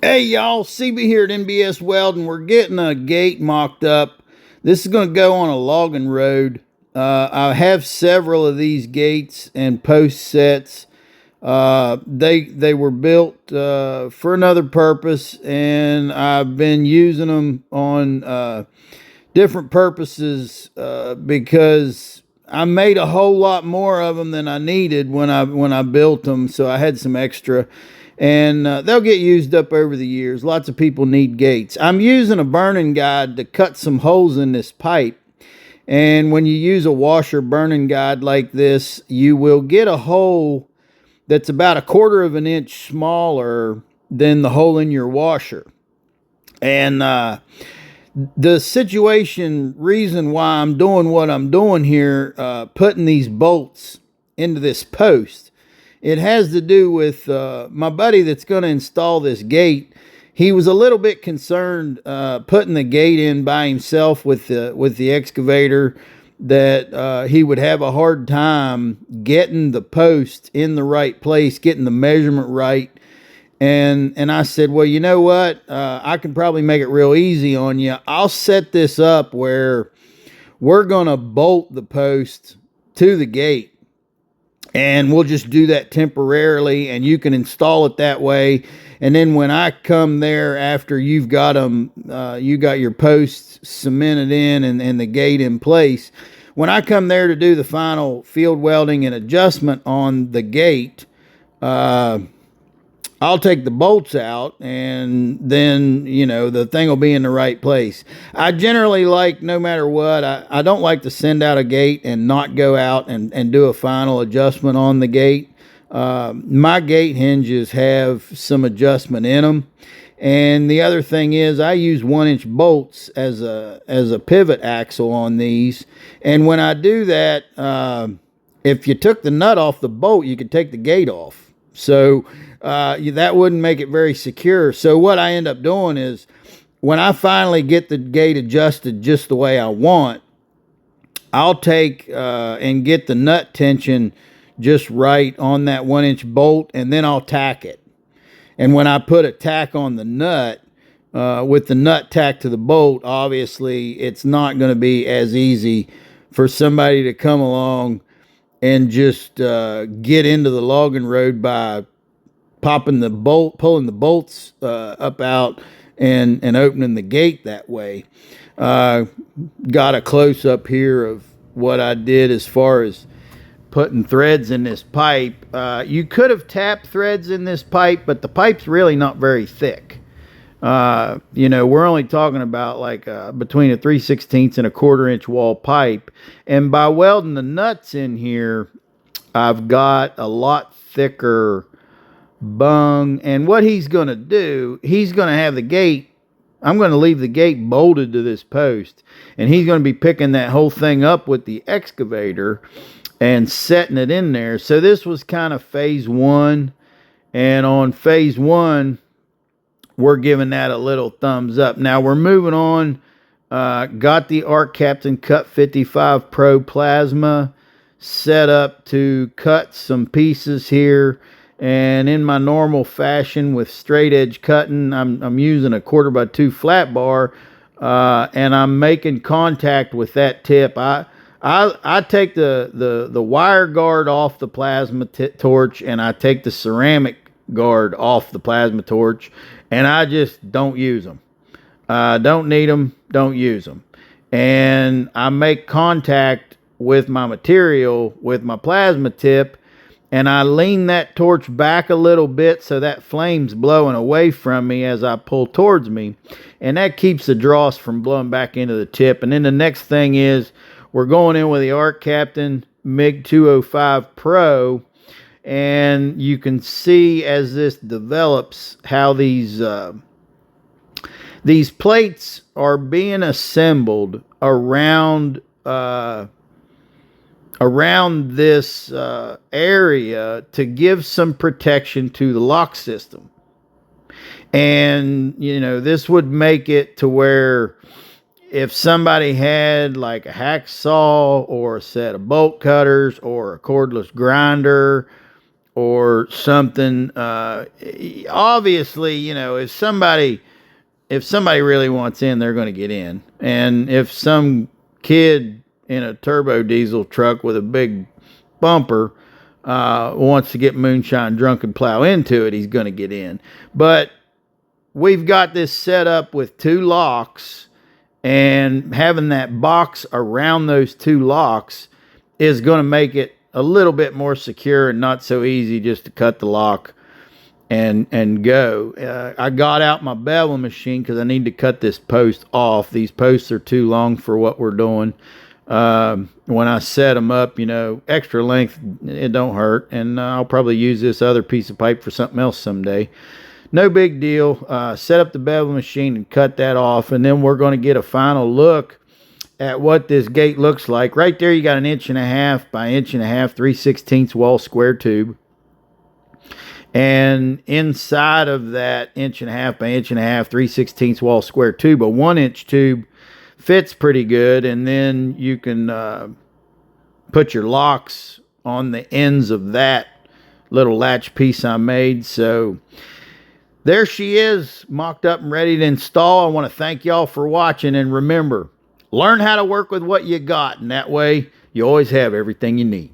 Hey y'all, CB here at NBS Welding. We're getting a gate mocked up. This is going to go on a logging road. I have several of these gates and post sets. They were built for another purpose, and I've been using them on different purposes because I made a whole lot more of them than I needed when I built them. So I had some extra, and they'll get used up over the years. Lots of people need gates. I'm using a burning guide to cut some holes in this pipe. And when you use a washer burning guide like this, you will get a hole that's about a quarter of an inch smaller than the hole in your washer. And the situation reason why I'm doing what I'm doing here, putting these bolts into this post, it has to do with my buddy that's going to install this gate. He was a little bit concerned putting the gate in by himself with the excavator, that he would have a hard time getting the post in the right place, getting the measurement right. And I said, well, you know what? I can probably make it real easy on you. I'll set this up where we're going to bolt the post to the gate, and we'll just do that temporarily, and you can install it that way. And then when I come there after you've got them, you got your posts cemented in and the gate in place. When I come there to do the final field welding and adjustment on the gate, I'll take the bolts out, and then, the thing will be in the right place. I generally like, no matter what, I don't like to send out a gate and not go out and do a final adjustment on the gate. My gate hinges have some adjustment in them. And the other thing is, I use 1-inch bolts as a pivot axle on these. And when I do that, if you took the nut off the bolt, you could take the gate off. So that wouldn't make it very secure. So what I end up doing is, when I finally get the gate adjusted just the way I want, I'll take and get the nut tension just right on that 1-inch bolt, and then I'll tack it. And when I put a tack on the nut, with the nut tacked to the bolt, obviously it's not going to be as easy for somebody to come along and just get into the logging road by popping the bolt, pulling the bolts up out, and opening the gate that way. Got a close up here of what I did as far as putting threads in this pipe. You could have tapped threads in this pipe, but the pipe's really not very thick. We're only talking about like between a 3/16 and a 1/4-inch wall pipe. And by welding the nuts in here, I've got a lot thicker bung. And what he's going to do, he's going to have the gate, I'm going to leave the gate bolted to this post, and he's going to be picking that whole thing up with the excavator and setting it in there. So this was kind of phase one. And on phase one, we're giving that a little thumbs up. Now we're moving on. Got the Arc Captain Cut 55 Pro plasma set up to cut some pieces here. And in my normal fashion with straight edge cutting, I'm using a 1/4x2 flat bar, and I'm making contact with that tip. I take the wire guard off the plasma torch, and I take the ceramic guard off the plasma torch, and I just don't use them. Don't need them, don't use them. And I make contact with my material with my plasma tip, and I lean that torch back a little bit so that flame's blowing away from me as I pull towards me, and that keeps the dross from blowing back into the tip. And then the next thing is, we're going in with the Arc Captain MiG 205 Pro, and you can see as this develops how these plates are being assembled around this area to give some protection to the lock system. And this would make it to where if somebody had like a hacksaw or a set of bolt cutters or a cordless grinder or something. Obviously, if somebody really wants in, they're going to get in. And if some kid in a turbo diesel truck with a big bumper wants to get moonshine drunk and plow into it, he's going to get in. But we've got this set up with 2 locks, and having that box around those 2 locks is going to make it a little bit more secure and not so easy just to cut the lock and go. I got out my bevel machine because I need to cut this post off. These posts are too long for what we're doing. When I set them up, extra length, it don't hurt. And I'll probably use this other piece of pipe for something else someday. No big deal. Set up the bevel machine and cut that off. And then we're going to get a final look at what this gate looks like. Right there, you got an 1.5 by 1.5, 3/16 wall square tube. And inside of that 1.5 by 1.5, 3/16 wall square tube, a 1-inch tube fits pretty good. And then you can put your locks on the ends of that little latch piece I made. So there she is, mocked up and ready to install. I want to thank y'all for watching. And remember, learn how to work with what you got. And that way, you always have everything you need.